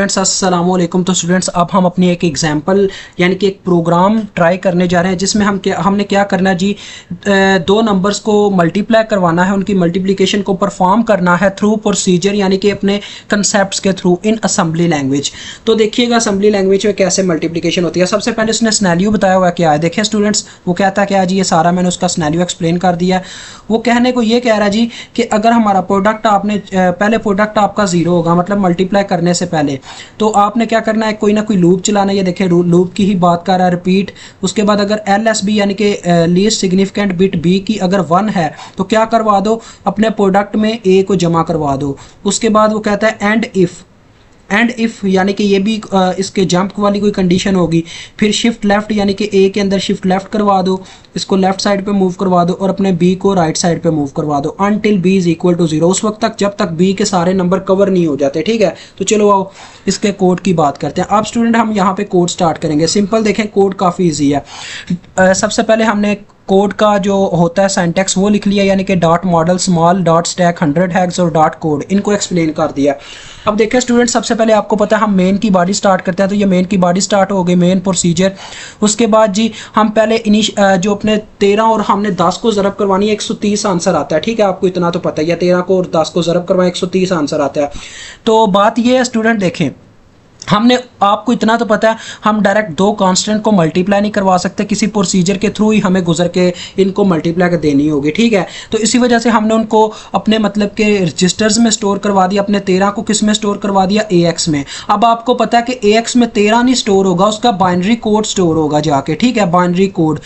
Students अस्सलाम वालेकुम। तो स्टूडेंट्स अब हम अपनी एक एग्जांपल यानी कि एक प्रोग्राम ट्राई करने जा रहे हैं जिसमें हमने क्या करना है जी, दो नंबर्स को मल्टीप्लाई करवाना है, उनकी मल्टीप्लिकेशन को परफॉर्म करना है थ्रू प्रोसीजर यानी कि अपने कंसेप्ट्स के थ्रू इन असेंबली लैंग्वेज। तो देखिएगा असेंबली लैंग्वेज में कैसे मल्टीप्लिकेशन होती है। सबसे पहले उसने स्नैलियो बताया हुआ क्या है, देखिए स्टूडेंट्स वो कहता है क्या जी, ये सारा मैंने उसका स्नैलियो एक्सप्लेन कर दिया है। वो कहने को ये कह रहा है जी कि अगर हमारा प्रोडक्ट आपने पहले प्रोडक्ट आपका जीरो होगा मतलब मल्टीप्लाई करने से पहले, तो आपने क्या करना है, कोई ना कोई लूप चलाना है। ये देखिए लूप की ही बात कर रहा है, रिपीट। उसके बाद अगर LSB यानी कि लीस्ट सिग्निफिकेंट बिट B की अगर 1 है तो क्या करवा दो, अपने प्रोडक्ट में A को जमा करवा दो। उसके बाद वो कहता है एंड इफ यानी कि ये भी इसके जंप वाली कोई कंडीशन होगी। फिर शिफ्ट लेफ्ट यानी कि A के अंदर शिफ्ट लेफ्ट करवा दो, इसको लेफ्ट साइड पे मूव करवा दो और अपने B को राइट साइड पे मूव करवा दो until B is equal to 0, उस वक्त तक जब तक B के सारे नंबर कवर नहीं हो जाते। ठीक है, तो चलो आओ इसके कोड की बात करते हैं। अब स्टूडेंट हम यहाँ पे कोड स्टार्ट करेंगे। सिंपल देखें, कोड काफ़ी ईजी है। सबसे पहले हमने कोड का जो होता है सिंटैक्स वो लिख लिया, यानी कि dot model small dot stack 100 हैग्स और डॉट कोड, इनको एक्सप्लेन कर दिया। अब देखिए स्टूडेंट, सबसे पहले आपको पता है हम मेन की बॉडी स्टार्ट करते हैं, तो ये मेन की बॉडी स्टार्ट हो गई, मेन प्रोसीजर। उसके बाद जी हम पहले जो अपने 13 और हमने 10 को ज़रब करवानी है, 130 आंसर आता है। ठीक है, आपको इतना तो पता ही है, 13 को और 10 को ज़रब करवाएं 130 आंसर आता है। तो बात ये है स्टूडेंट, देखें हमने आपको इतना तो पता है हम डायरेक्ट दो कांस्टेंट को मल्टीप्लाई नहीं करवा सकते, किसी प्रोसीजर के थ्रू ही हमें गुजर के इनको मल्टीप्लाई कर देनी होगी। ठीक है, तो इसी वजह से हमने उनको अपने मतलब के रजिस्टर्स में स्टोर करवा दिया। अपने 13 को किस में स्टोर करवा दिया, AX में। अब आपको पता है कि AX में 13 नहीं स्टोर होगा, उसका बाइनरी कोड स्टोर होगा जाके। ठीक है, बाइनरी कोड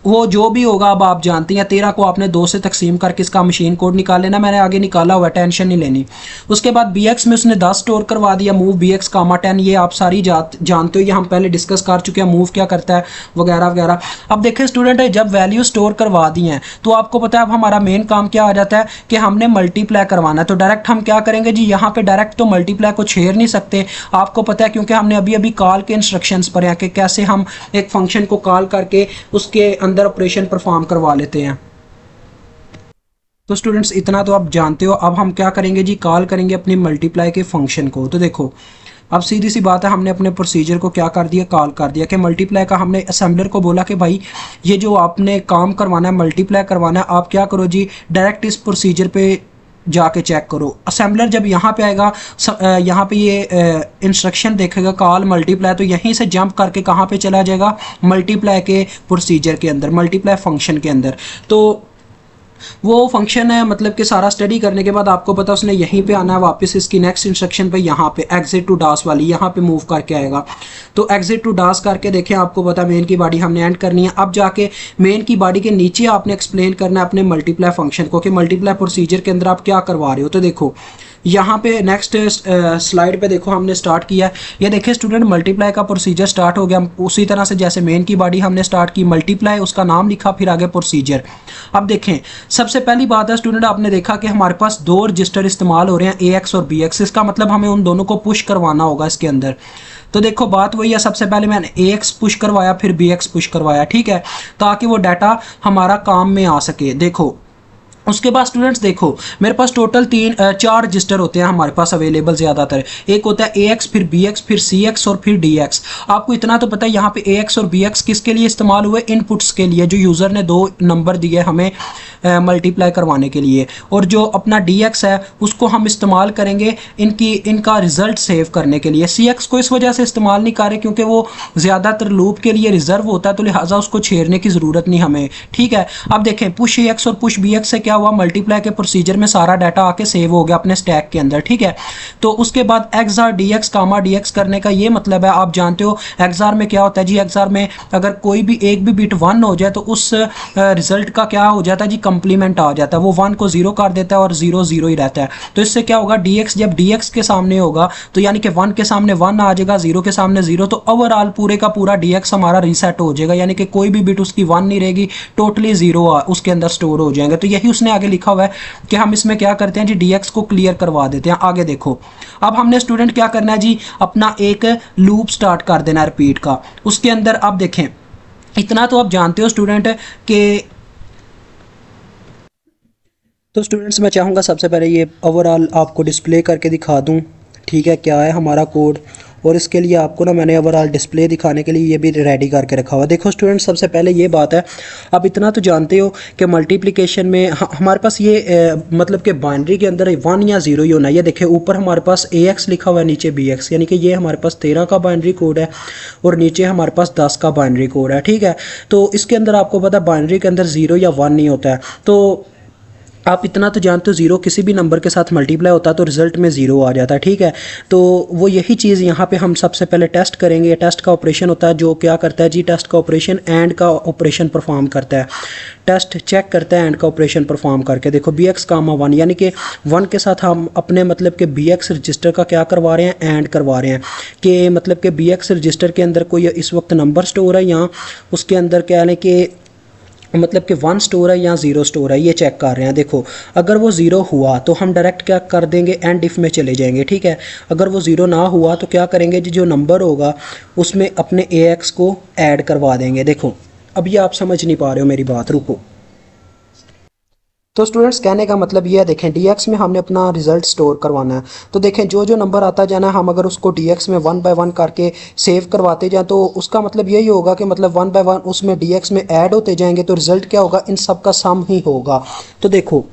वो जो भी होगा अब आप जानती हैं। 13 को आपने 2 से तकसीम करके इसका मशीन कोड निकाल लेना, मैंने आगे निकाला हुआ, टेंशन नहीं लेनी। उसके बाद BX में उसने 10 स्टोर करवा दिया, मूव BX, 10, ये आप सारी जानते हो, ये हम पहले डिस्कस कर चुके हैं, मूव क्या करता है वगैरह वगैरह। अब देखें स्टूडेंट, जब वैल्यू स्टोर करवा दी हैं तो आपको पता है अब हमारा मेन काम क्या आ जाता है कि हमने मल्टीप्लाई करवाना है। तो डायरेक्ट हम क्या करेंगे जी, यहाँ पे डायरेक्ट तो मल्टीप्लाई को छेड़ नहीं सकते, आपको पता है, क्योंकि हमने अभी अभी कॉल के इंस्ट्रक्शंस पर हैं कि कैसे हम एक फंक्शन को कॉल करके उसके अंदर ऑपरेशन परफॉर्म करवा लेते हैं। तो स्टूडेंट्स इतना तो आप जानते हो। अब हम क्या करेंगे जी, कॉल करेंगे अपने मल्टीप्लाई के फंक्शन को। तो देखो अब सीधी सी बात है, हमने अपने प्रोसीजर को क्या कर दिया, कॉल कर दिया कि मल्टीप्लाई का। हमने असेंबलर को बोला कि भाई ये जो आपने काम करवाना है, मल्टीप्लाई करवाना है, आप क्या करो जी, डायरेक्ट इस प्रोसीजर पे जाके चेक करो। असेंबलर जब यहाँ पे आएगा, यहाँ पे ये इंस्ट्रक्शन देखेगा कॉल मल्टीप्लाई, तो यहीं से जंप करके कहाँ पे चला जाएगा, मल्टीप्लाई के प्रोसीजर के अंदर, मल्टीप्लाई फंक्शन के अंदर। तो वो फंक्शन है मतलब कि सारा स्टडी करने के बाद आपको पता उसने यहीं पे आना है वापस इसकी नेक्स्ट इंस्ट्रक्शन पे, यहाँ पे एग्जिट टू डास वाली, यहाँ पे मूव करके आएगा। तो एग्जिट टू डास करके देखें, आपको पता मेन की बॉडी हमने एंड करनी है। अब जाके मेन की बॉडी के नीचे आपने एक्सप्लेन करना है अपने मल्टीप्लाई फंक्शन को कि मल्टीप्लाई प्रोसीजर के अंदर आप क्या करवा रहे हो। तो देखो यहाँ पे नेक्स्ट स्लाइड पे देखो हमने स्टार्ट किया। ये देखिए स्टूडेंट, मल्टीप्लाई का प्रोसीजर स्टार्ट हो गया उसी तरह से जैसे मेन की बॉडी हमने स्टार्ट की, मल्टीप्लाई उसका नाम लिखा, फिर आगे प्रोसीजर। अब देखें सबसे पहली बात है स्टूडेंट, आपने देखा कि हमारे पास दो रजिस्टर इस्तेमाल हो रहे हैं, AX और BX। इसका मतलब हमें उन दोनों को पुश करवाना होगा इसके अंदर। तो देखो बात वही है, सबसे पहले मैंने AX पुश करवाया, फिर BX पुश करवाया। ठीक है, ताकि वो डाटा हमारा काम में आ सके। देखो उसके बाद स्टूडेंट्स देखो मेरे पास टोटल 4 रजिस्टर होते हैं हमारे पास अवेलेबल ज़्यादातर। एक होता है AX, फिर BX, फिर CX और फिर DX। आपको इतना तो पता है यहाँ पे AX और BX किसके लिए इस्तेमाल हुए, इनपुट्स के लिए, जो यूज़र ने 2 नंबर दिए हमें मल्टीप्लाई करवाने के लिए। और जो अपना DX है उसको हम इस्तेमाल करेंगे इनका रिजल्ट सेव करने के लिए। CX को इस वजह से इस्तेमाल नहीं कर रहे क्योंकि वो ज़्यादातर लूप के लिए रिजर्व होता है, तो लिहाजा उसको छेड़ने की ज़रूरत नहीं हमें। ठीक है, अब देखें पुश AX और पुश BX से क्या हुआ, मल्टीप्लाई के प्रोसीजर में सारा डाटा आके सेव हो गया अपने स्टैक के अंदर। ठीक है, तो उसके बाद XOR DX कामा DX करने का ये मतलब है, आप जानते हो XOR में क्या होता है जी, XOR में अगर कोई भी एक भी बिट 1 हो जाए तो उस रिजल्ट का क्या हो जाता है जी, कंप्लीमेंट आ जाता है। वो 1 को 0 कर देता है और 0 0 ही रहता है। तो इससे क्या होगा, DX जब DX के सामने होगा तो यानी कि 1 के सामने 1 आ जाएगा, 0 के सामने 0, तो ओवरऑल पूरे का पूरा DX हमारा रीसेट हो जाएगा, यानी कि कोई भी बिट उसकी 1 नहीं रहेगी, टोटली 0 उसके अंदर स्टोर हो जाएंगे। तो यही उसने आगे लिखा हुआ है कि हम इसमें क्या करते हैं जी, DX को क्लियर करवा देते हैं। आगे देखो अब हमने स्टूडेंट क्या करना है जी, अपना एक लूप स्टार्ट कर देना है रिपीट का। उसके अंदर अब देखें इतना तो आप जानते हो स्टूडेंट कि, तो स्टूडेंट्स मैं चाहूँगा सबसे पहले ये ओवरऑल आपको डिस्प्ले करके दिखा दूँ ठीक है, क्या है हमारा कोड। और इसके लिए आपको ना मैंने ओवरऑल डिस्प्ले दिखाने के लिए ये भी रेडी करके रखा हुआ। देखो स्टूडेंट, सबसे पहले ये बात है, अब इतना तो जानते हो कि मल्टीप्लिकेशन में हमारे पास ये मतलब कि बाइनरी के अंदर 1 या 0 ही होना है। ये देखिए ऊपर हमारे पास AX लिखा हुआ है, नीचे BX, यानी कि ये हमारे पास 13 का बाइनरी कोड है और नीचे हमारे पास 10 का बाइनरी कोड है। ठीक है, तो इसके अंदर आपको पता है बाइनरी के अंदर 0 या 1 नहीं होता है। तो आप इतना तो जानते हो 0 किसी भी नंबर के साथ मल्टीप्लाई होता है तो रिजल्ट में 0 आ जाता है। ठीक है, तो वो यही चीज़ यहाँ पे हम सबसे पहले टेस्ट करेंगे। टेस्ट का ऑपरेशन होता है जो क्या करता है जी, टेस्ट का ऑपरेशन एंड का ऑपरेशन परफॉर्म करता है। टेस्ट चेक करता है एंड का ऑपरेशन परफॉर्म करके। देखो BX, 1 यानी कि 1 के साथ हम अपने मतलब कि BX रजिस्टर का क्या करवा रहे हैं, एंड करवा रहे हैं कि मतलब कि BX रजिस्टर के अंदर कोई इस वक्त नंबर स्टोर है या उसके अंदर क्या है कि मतलब कि 1 स्टोर है या 0 स्टोर है, ये चेक कर रहे हैं। देखो अगर वो 0 हुआ तो हम डायरेक्ट क्या कर देंगे, एंड इफ में चले जाएंगे। ठीक है, अगर वो 0 ना हुआ तो क्या करेंगे जी, जो नंबर होगा उसमें अपने AX को ऐड करवा देंगे। देखो अब ये आप समझ नहीं पा रहे हो मेरी बात, रुको। तो स्टूडेंट्स कहने का मतलब ये है, देखें DX में हमने अपना रिजल्ट स्टोर करवाना है। तो देखें जो जो नंबर आता जाना है, हम अगर उसको DX में 1 बाय 1 करके सेव करवाते जाएं तो उसका मतलब यही होगा कि मतलब 1 बाय 1 उसमें DX में ऐड होते जाएंगे तो रिजल्ट क्या होगा, इन सब का सम ही होगा। तो देखो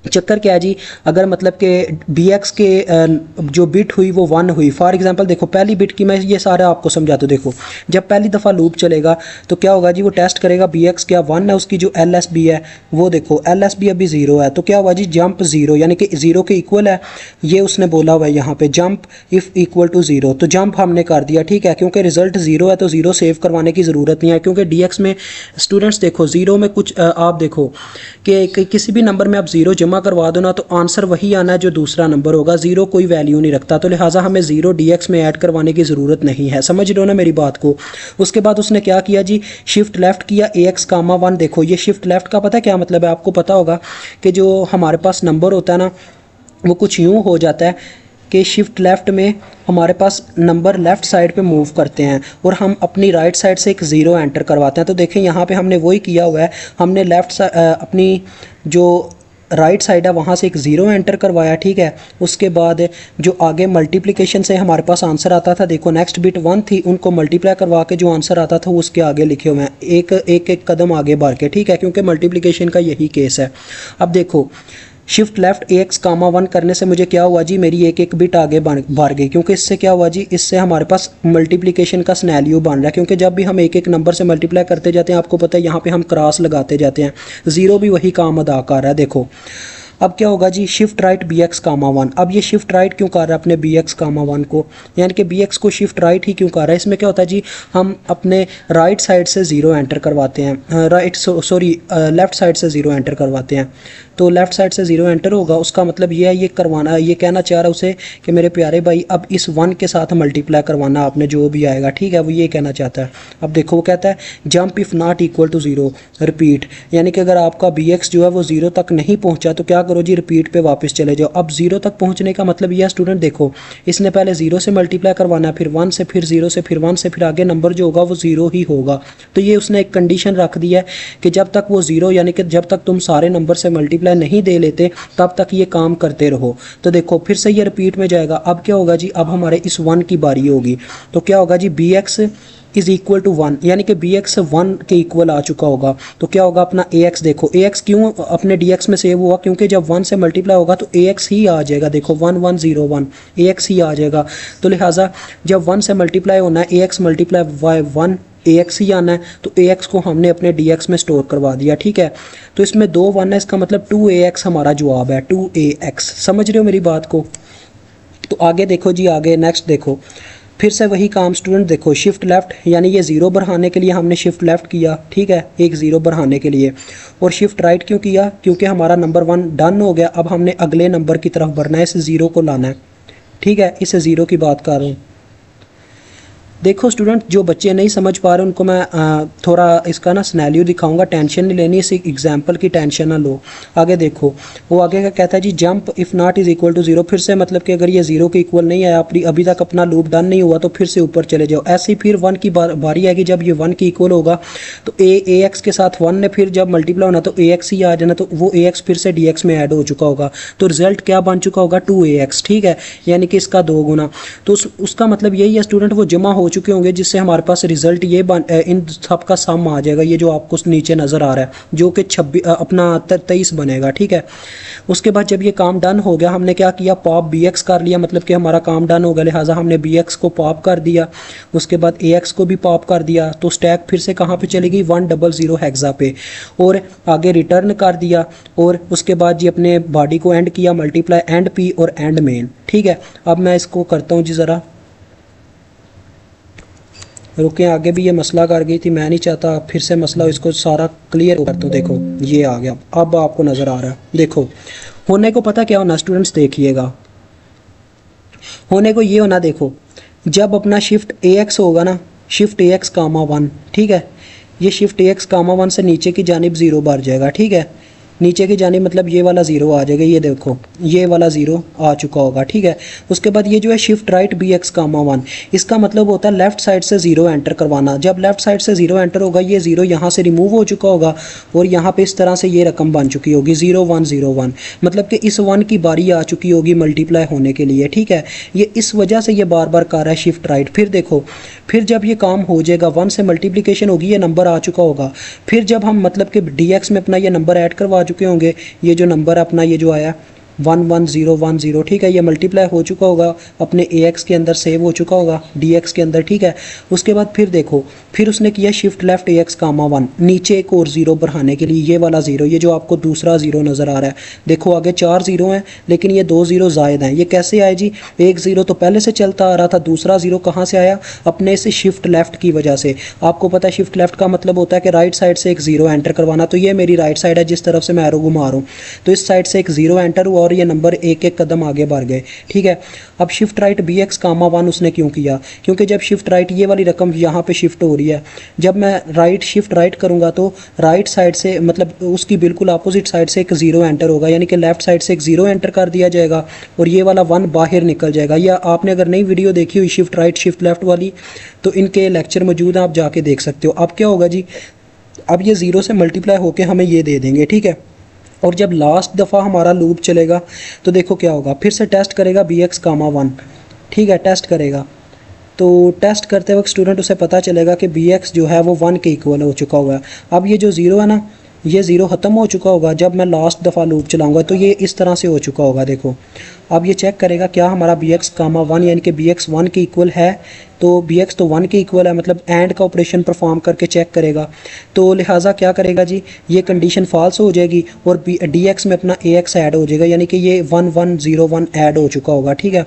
चक्कर क्या है जी, अगर मतलब कि BX के जो बिट हुई वो 1 हुई, फॉर एग्जांपल देखो पहली बिट की मैं ये सारा आपको समझाता हूँ। देखो जब पहली दफ़ा लूप चलेगा तो क्या होगा जी, वो टेस्ट करेगा BX क्या 1 है, उसकी जो LSB है वो देखो LSB अभी 0 है, तो क्या हुआ जी, जंप 0 यानी कि 0 के इक्वल है, ये उसने बोला हुआ है यहाँ पे जंप इफ़ इक्वल टू 0, तो जंप हमने कर दिया। ठीक है, क्योंकि रिजल्ट 0 है तो 0 सेव करवाने की ज़रूरत नहीं है, क्योंकि DX में स्टूडेंट्स देखो 0 में कुछ आप देखो कि किसी भी नंबर में आप 0 जमा करवा दो ना तो आंसर वही आना है जो दूसरा नंबर होगा, 0 कोई वैल्यू नहीं रखता, तो लिहाजा हमें 0 DX में ऐड करवाने की ज़रूरत नहीं है। समझ रहे हो ना मेरी बात को। उसके बाद उसने क्या किया जी, शिफ्ट लेफ्ट किया AX, 1। देखो ये शिफ्ट लेफ्ट का पता है क्या मतलब है, आपको पता होगा कि जो हमारे पास नंबर होता है ना वो कुछ यूँ हो जाता है कि शिफ्ट लेफ्ट में हमारे पास नंबर लेफ़्ट साइड पे मूव करते हैं और हम अपनी राइट साइड से एक 0 एंटर करवाते हैं। तो देखें यहाँ पे हमने वही किया हुआ है, हमने अपनी जो राइट साइड है वहाँ से एक 0 एंटर करवाया। ठीक है, उसके बाद जो आगे मल्टीप्लिकेशन से हमारे पास आंसर आता था, देखो नेक्स्ट बिट 1 थी, उनको मल्टीप्लाई करवा के जो आंसर आता था वो उसके आगे लिखे हुए हैं, एक कदम आगे बढ़ के। ठीक है, क्योंकि मल्टीप्लिकेशन का यही केस है। अब देखो शिफ्ट लेफ्ट AX, 1 करने से मुझे क्या हुआ जी, मेरी एक बिट आगे बढ़ गई, क्योंकि इससे क्या हुआ जी, इससे हमारे पास मल्टीप्लिकेशन का सिनेरियो बन रहा है, क्योंकि जब भी हम एक नंबर से मल्टीप्लाई करते जाते हैं आपको पता है यहाँ पे हम क्रॉस लगाते जाते हैं, 0 भी वही काम अदा कर रहा है। देखो अब क्या होगा जी, शिफ्ट राइट BX, 1। अब ये शिफ्ट राइट क्यों कर रहा है अपने BX, 1 को, यानी कि BX को शिफ्ट राइट ही क्यों कर रहा है, इसमें क्या होता है जी, हम अपने राइट साइड से 0 एंटर करवाते हैं, लेफ़्ट साइड से 0 एंटर करवाते हैं। तो लेफ़्ट साइड से 0 एंटर होगा, उसका मतलब ये है, ये करवाना, ये कहना चाह रहा है उसे कि मेरे प्यारे भाई अब इस 1 के साथ मल्टीप्लाई करवाना आपने जो भी आएगा। ठीक है, वो ये कहना चाहता है। अब देखो वो कहता है jump if not equal to 0 repeat, यानी कि अगर आपका BX जो है वो 0 तक नहीं पहुंचा तो क्या करो जी, रिपीट पे वापस चले जाओ। अब 0 तक पहुंचने का मतलब यह स्टूडेंट देखो, इसने पहले 0 से मल्टीप्लाई करवाना है, फिर 1 से, फिर 0 से, फिर 1 से, फिर आगे नंबर जो होगा वो 0 ही होगा। तो ये उसने एक कंडीशन रख दी है कि जब तक वो 0 यानी कि जब तक तुम सारे नंबर से मल्टीप्लाई नहीं दे लेते तब तक ये काम करते रहो। तो देखो फिर से ये रिपीट में जाएगा। अब क्या होगा जी, अब हमारे इस 1 की बारी होगी, तो क्या होगा जी, BX इज इक्वल टू 1, यानी कि BX 1 के इक्वल आ चुका होगा। तो क्या होगा अपना AX, देखो AX क्यों अपने DX में सेव हुआ, क्योंकि जब 1 से मल्टीप्लाई होगा तो AX ही आ जाएगा। देखो 1 1 0 1 AX ही आ जाएगा, तो लिहाजा जब 1 से मल्टीप्लाई होना है AX मल्टीप्लाई बाय 1 AX ही आना है, तो AX को हमने अपने DX में स्टोर करवा दिया। ठीक है, तो इसमें 2 1 है, इसका मतलब 2AX हमारा जवाब है, 2AX। समझ रहे हो मेरी बात को। तो आगे देखो जी, आगे नेक्स्ट देखो, फिर से वही काम स्टूडेंट, देखो शिफ्ट लेफ्ट, यानी ये 0 बढ़ाने के लिए हमने शिफ्ट लेफ्ट किया। ठीक है, एक 0 बढ़ाने के लिए, और शिफ्ट राइट क्यों किया, क्योंकि हमारा नंबर 1 डन हो गया। अब हमने अगले नंबर की तरफ बढ़ना है, इस 0 को लाना है। ठीक है, इस 0 की बात कर रहा हूँ। देखो स्टूडेंट, जो बच्चे नहीं समझ पा रहे उनको मैं थोड़ा इसका ना सिनेरियो दिखाऊंगा। टेंशन नहीं लेनी, इस एग्जांपल की टेंशन ना लो। आगे देखो, वो आगे का कहता है जी jump if not is equal to zero. फिर से मतलब कि अगर ये जीरो के इक्वल नहीं है, अभी तक अपना लूप डन नहीं हुआ, तो फिर से ऊपर चले जाओ। ऐसे ही फिर 1 की बारी आएगी, जब ये 1 के इक्वल होगा तो ए एक्स के साथ 1 ने फिर जब मल्टीप्लाई होना तो ए एक्स ही आ जाना, तो वो ए एक्स फिर से डी एक्स में ऐड हो चुका होगा। तो रिजल्ट क्या बन चुका होगा, 2ax। ठीक है, यानी कि इसका 2 गुना। तो उसका मतलब यही है स्टूडेंट, वो जमा हो चुके होंगे, जिससे हमारे पास रिजल्ट ये इन सब का सम आ जाएगा। ये जो आपको नीचे नज़र आ रहा है, जो कि 23 बनेगा। ठीक है, उसके बाद जब ये काम डन हो गया, हमने क्या किया, पॉप bx कर लिया, मतलब कि हमारा काम डन हो गया, लिहाजा हमने bx को पॉप कर दिया। उसके बाद ax को भी पॉप कर दिया। तो स्टैक फिर से कहाँ पे चली गई, 100 हेक्सा पे, और आगे रिटर्न कर दिया। और उसके बाद जी अपने बॉडी को एंड किया, मल्टीप्लाई एंड p और एंड मेन। ठीक है, अब मैं इसको करता हूँ जी, ज़रा रुके, आगे भी ये मसला कर गई थी, मैं नहीं चाहता फिर से मसला, इसको सारा क्लियर करता हूँ। देखो ये आ गया, अब आपको नज़र आ रहा है। देखो होने को पता क्या होना स्टूडेंट्स, देखिएगा होने को ये होना। देखो जब अपना शिफ्ट ax होगा ना, शिफ्ट ax कामा 1, ठीक है, ये शिफ्ट ax कामा 1 से नीचे की जानिब 0 बढ़ जाएगा। ठीक है, नीचे की जानिब मतलब ये वाला 0 आ जाएगा। ये देखो ये वाला 0 आ चुका होगा। ठीक है, उसके बाद ये जो है शिफ्ट राइट bx कामा 1, इसका मतलब होता है लेफ्ट साइड से 0 एंटर करवाना। जब लेफ्ट साइड से 0 एंटर होगा, ये 0 यहाँ से रिमूव हो चुका होगा और यहाँ पे इस तरह से ये रकम बन चुकी होगी 0101, मतलब कि इस 1 की बारी आ चुकी होगी मल्टीप्लाई होने के लिए। ठीक है, ये इस वजह से ये बार बार कर रहा है शिफ्ट राइट। फिर देखो, फिर जब ये काम हो जाएगा, 1 से मल्टीप्लिकेशन होगी, ये नंबर आ चुका होगा। फिर जब हम मतलब कि dx में अपना ये नंबर ऐड करवा चुके होंगे, ये जो नंबर अपना ये जो आया 11010, ठीक है, ये मल्टीप्लाई हो चुका होगा अपने ax के अंदर, सेव हो चुका होगा dx के अंदर। ठीक है, उसके बाद फिर देखो, फिर उसने किया शिफ्ट लेफ्ट ax कामा 1, नीचे एक और 0 बढ़ाने के लिए, ये वाला 0, ये जो आपको दूसरा 0 नज़र आ रहा है। देखो आगे 4 0 हैं, लेकिन ये 2 0 ज़ायद हैं। ये कैसे आए जी, एक 0 तो पहले से चलता आ रहा था, दूसरा 0 कहाँ से आया, अपने से शिफ्ट लेफ्ट की वजह से। आपको पता है शिफ्ट लेफ्ट का मतलब होता है कि राइट साइड से एक 0 एंटर करवाना। तो ये मेरी राइट साइड है, जिस तरफ से मैं एरो घुमा रहा हूँ, तो इस साइड से एक 0 एंटर हुआ और ये नंबर एक एक कदम आगे बढ़ गए। ठीक है, अब शिफ्ट राइट bx कामा 1 उसने क्यों किया, क्योंकि जब शिफ्ट राइट ये वाली रकम यहाँ पे शिफ्ट हो रही है, जब मैं राइट शिफ्ट राइट करूँगा तो राइट साइड से मतलब उसकी बिल्कुल अपोजिट साइड से एक 0 एंटर होगा, यानी कि लेफ्ट साइड से एक 0 एंटर कर दिया जाएगा और ये वाला 1 बाहर निकल जाएगा। या आपने अगर नई वीडियो देखी हुई शिफ्ट राइट शिफ्ट लेफ्ट वाली, तो इनके लेक्चर मौजूद हैं, आप जाके देख सकते हो। अब क्या होगा जी, अब ये 0 से मल्टीप्लाई होकर हमें ये दे देंगे। ठीक है, और जब लास्ट दफ़ा हमारा लूप चलेगा तो देखो क्या होगा, फिर से टेस्ट करेगा bx कामा 1। ठीक है, टेस्ट करेगा, तो टेस्ट करते वक्त स्टूडेंट उसे पता चलेगा कि bx जो है वो 1 के इक्वल हो चुका हुआ है। अब ये जो 0 है ना, ये 0 ख़त्म हो चुका होगा। जब मैं लास्ट दफ़ा लूप चलाऊंगा तो ये इस तरह से हो चुका होगा। देखो अब ये चेक करेगा क्या हमारा bx कामा 1 यानी कि bx 1 के इक्वल है, तो bx तो 1 के इक्वल है, मतलब एंड का ऑपरेशन परफॉर्म करके चेक करेगा। तो लिहाजा क्या करेगा जी, ये कंडीशन फॉल्स हो जाएगी और dx में अपना ax ऐड हो जाएगा, यानी कि ये 1101 ऐड हो चुका होगा। ठीक है,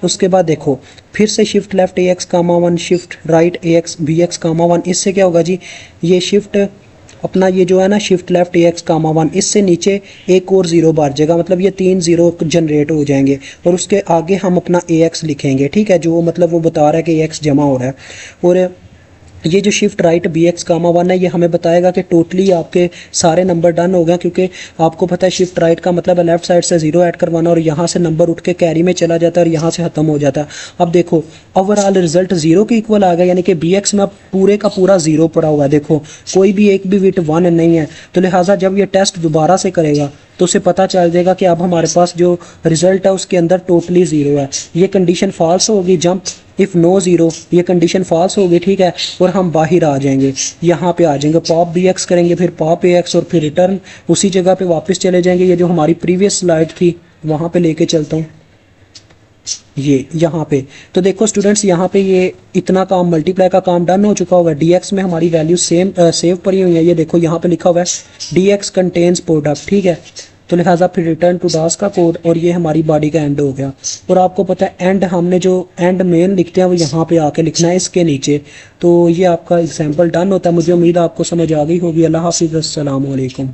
उसके बाद देखो फिर से शिफ्ट लेफ्ट ax कामा 1 शिफ्ट राइट ax bx कामा 1, इससे क्या होगा जी, ये शिफ्ट अपना ये जो है ना शिफ्ट लेफ्ट ax कामा 1, इससे नीचे एक और 0 बढ़ जाएगा, मतलब ये 3 0 जनरेट हो जाएंगे और उसके आगे हम अपना ax लिखेंगे। ठीक है, जो मतलब वो बता रहा है कि ax जमा हो रहा है। और ये जो शिफ्ट राइट bx कामा 1 है, ये हमें बताएगा कि टोटली आपके सारे नंबर डन हो गए, क्योंकि आपको पता है शिफ्ट राइट का मतलब है लेफ्ट साइड से 0 ऐड करवाना और यहाँ से नंबर उठ के कैरी में चला जाता है और यहाँ से ख़त्म हो जाता है। अब देखो ओवरऑल रिजल्ट 0 के इक्वल आ गया, यानी कि bx में अब पूरे का पूरा 0 पड़ा हुआ है। देखो कोई भी एक भी बिट 1 नहीं है, तो लिहाजा जब ये टेस्ट दोबारा से करेगा तो उसे पता चल जाएगा कि अब हमारे पास जो रिजल्ट है उसके अंदर टोटली 0 है। ये कंडीशन फॉल्स होगी, जंप इफ़ नो 0, ये कंडीशन फॉल्स होगी। ठीक है, और हम बाहर आ जाएंगे, यहाँ पे आ जाएंगे, पॉप bx करेंगे, फिर पॉप ax और फिर रिटर्न उसी जगह पे वापस चले जाएंगे। ये जो हमारी प्रीवियस स्लाइड थी वहाँ पे लेके चलता हूँ, ये यहाँ पे। तो देखो स्टूडेंट्स, यहाँ पे ये इतना काम मल्टीप्लाई का काम डन हो चुका होगा। dx में हमारी वैल्यू सेव पड़ी हुई है, ये देखो यहाँ पे लिखा हुआ है dx कंटेन्स प्रोडक्ट। ठीक है, तो लिहाजा फिर रिटर्न टू डास का कोड, और ये हमारी बॉडी का एंड हो गया। और आपको पता है एंड हमने जो एंड मेन लिखते हैं वो यहाँ पे आके लिखना है इसके नीचे। तो ये आपका एग्जाम्पल डन होता है। मुझे उम्मीद है आपको समझ आ गई होगी। अल्लाह हाफिज़, अस्सलाम वालेकुम।